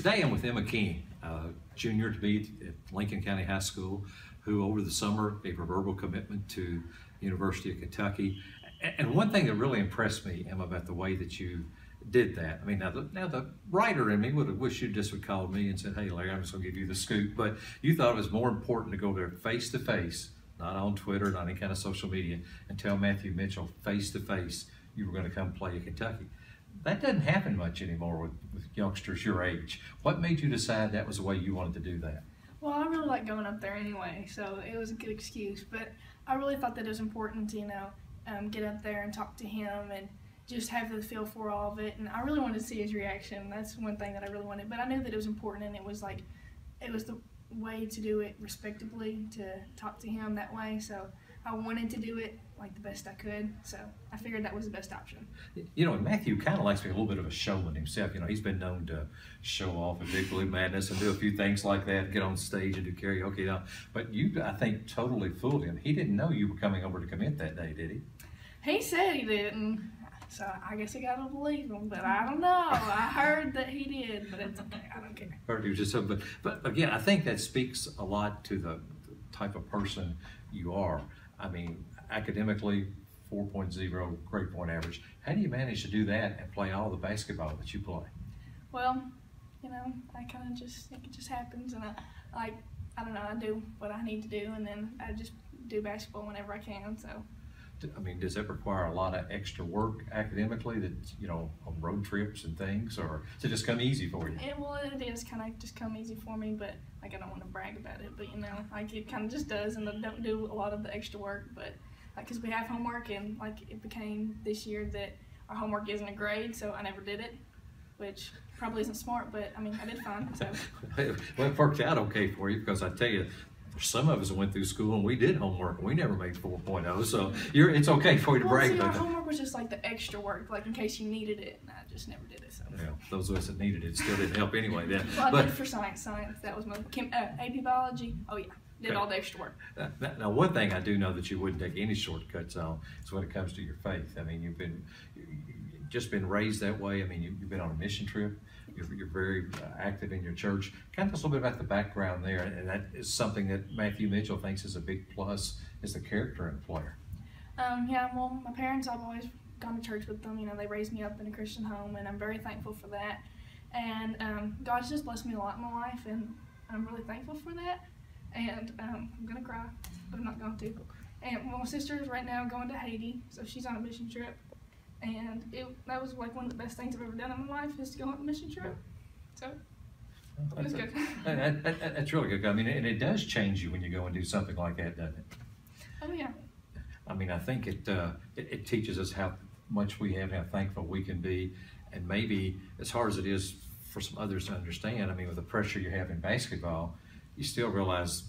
Today I'm with Emma King, junior to be at Lincoln County High School, who over the summer gave her verbal commitment to the University of Kentucky. And one thing that really impressed me, Emma, about the way that you did that. I mean, now the writer in me would have wished you just would call me and said, "Hey, Larry, I'm just going to give you the scoop." But you thought it was more important to go there face to face, not on Twitter, not any kind of social media, and tell Matthew Mitchell face to face you were going to come play at Kentucky. That doesn't happen much anymore with youngsters your age. What made you decide that was the way you wanted to do that? Well, I really like going up there anyway, so it was a good excuse. But I really thought that it was important to, get up there and talk to him and just have the feel for all of it. And I really wanted to see his reaction. That's one thing that I really wanted. But I knew that it was important, and it was the way to do it respectably, to talk to him that way. So I wanted to do it like the best I could, so I figured that was the best option. Matthew kind of likes to be a little bit of a showman himself. He's been known to show off at Big Blue Madness and do a few things like that, get on stage and do karaoke now. But you, I think, totally fooled him. He didn't know you were coming over to commit that day, did he? He said he didn't, so I guess I gotta believe him, but I don't know. I heard that he did, but it's okay, I don't care. Heard he was just something, but again, I think that speaks a lot to the type of person you are. I mean, academically, 4.0 grade point average. How do you manage to do that and play all the basketball that you play? Well, I kind of think it just happens, and I don't know, I do what I need to do, and then I just do basketball whenever I can, so. I mean, does that require a lot of extra work academically that, on road trips and things, or does it just come easy for you? It is kind of just come easy for me, but I don't want to brag about it, but it kind of just does, and I don't do a lot of the extra work, but because we have homework, and it became this year that our homework isn't a grade, so I never did it, which probably isn't smart, but I did fine, so. Well, it worked out okay for you, because I tell you, some of us went through school and we did homework and we never made 4.0, so it's okay for you to brag about that. Homework was just the extra work, in case you needed it, and I just never did it. So. Yeah, those of us that needed it still didn't help anyway. Then. Well, I did for science. That was my AP biology. Oh yeah, did all the extra work. Now, one thing I do know that you wouldn't take any shortcuts on is when it comes to your faith. I mean, you've just been raised that way. I mean, you've been on a mission trip. You're very active in your church. Kind of tell us a little bit about the background there, and that is something that Matthew Mitchell thinks is a big plus, is the character in a player. Yeah, well, my parents, I've always gone to church with them. They raised me up in a Christian home, and I'm very thankful for that. And God's just blessed me a lot in my life, and I'm really thankful for that. And I'm going to cry, but I'm not going to. And my sister is right now going to Haiti, so she's on a mission trip. And that was one of the best things I've ever done in my life, is to go on a mission trip. So it was good. That's really good. I mean, and it does change you when you go and do something like that, doesn't it? Oh yeah. I mean, I think it teaches us how much we have, how thankful we can be, and maybe as hard as it is for some others to understand. I mean, with the pressure you have in basketball, you still realize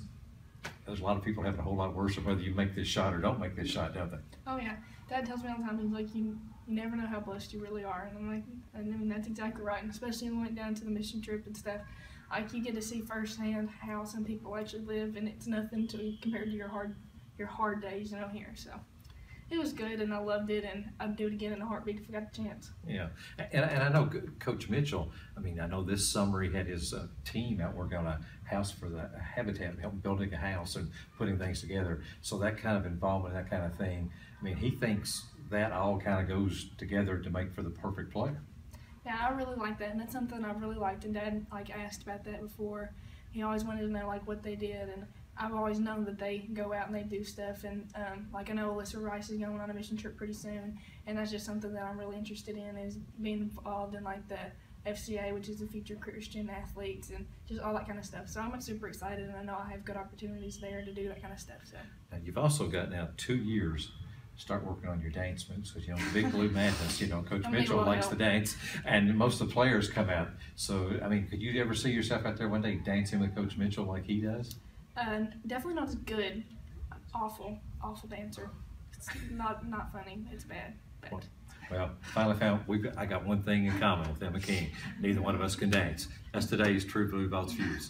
there's a lot of people having a whole lot worse of whether you make this shot or don't make this shot, don't they? Oh yeah. Dad tells me all the time, he's like, you never know how blessed you really are. And I'm like, that's exactly right. And especially when we went down to the mission trip and stuff, you get to see firsthand how some people actually live, and it's nothing compared to your hard days, here. So it was good, and I loved it, and I'd do it again in a heartbeat if I got the chance. Yeah, and I know Coach Mitchell, I know this summer he had his team out working on a house for the Habitat, helping building a house and putting things together. So that kind of involvement, that kind of thing, he thinks that all kind of goes together to make for the perfect player. Yeah, I really like that, and that's something I've really liked, and Dad asked about that before. He always wanted to know what they did, and I've always known that they go out and they do stuff, and I know Alyssa Rice is going on a mission trip pretty soon, and that's just something that I'm really interested in, is being involved in the FCA, which is the Future Christian Athletes, and just all that kind of stuff. So I'm super excited, and I know I have good opportunities there to do that kind of stuff. So. And you've also got now 2 years to start working on your dance moves, because the Big Blue Madness, Coach Mitchell likes to dance, and most of the players come out. So could you ever see yourself out there one day dancing with Coach Mitchell like he does? Definitely not as good. Awful dancer. It's not funny. It's bad. Well, finally found I got one thing in common with Emma King. Neither one of us can dance. That's today's True Blue Vaught's Views.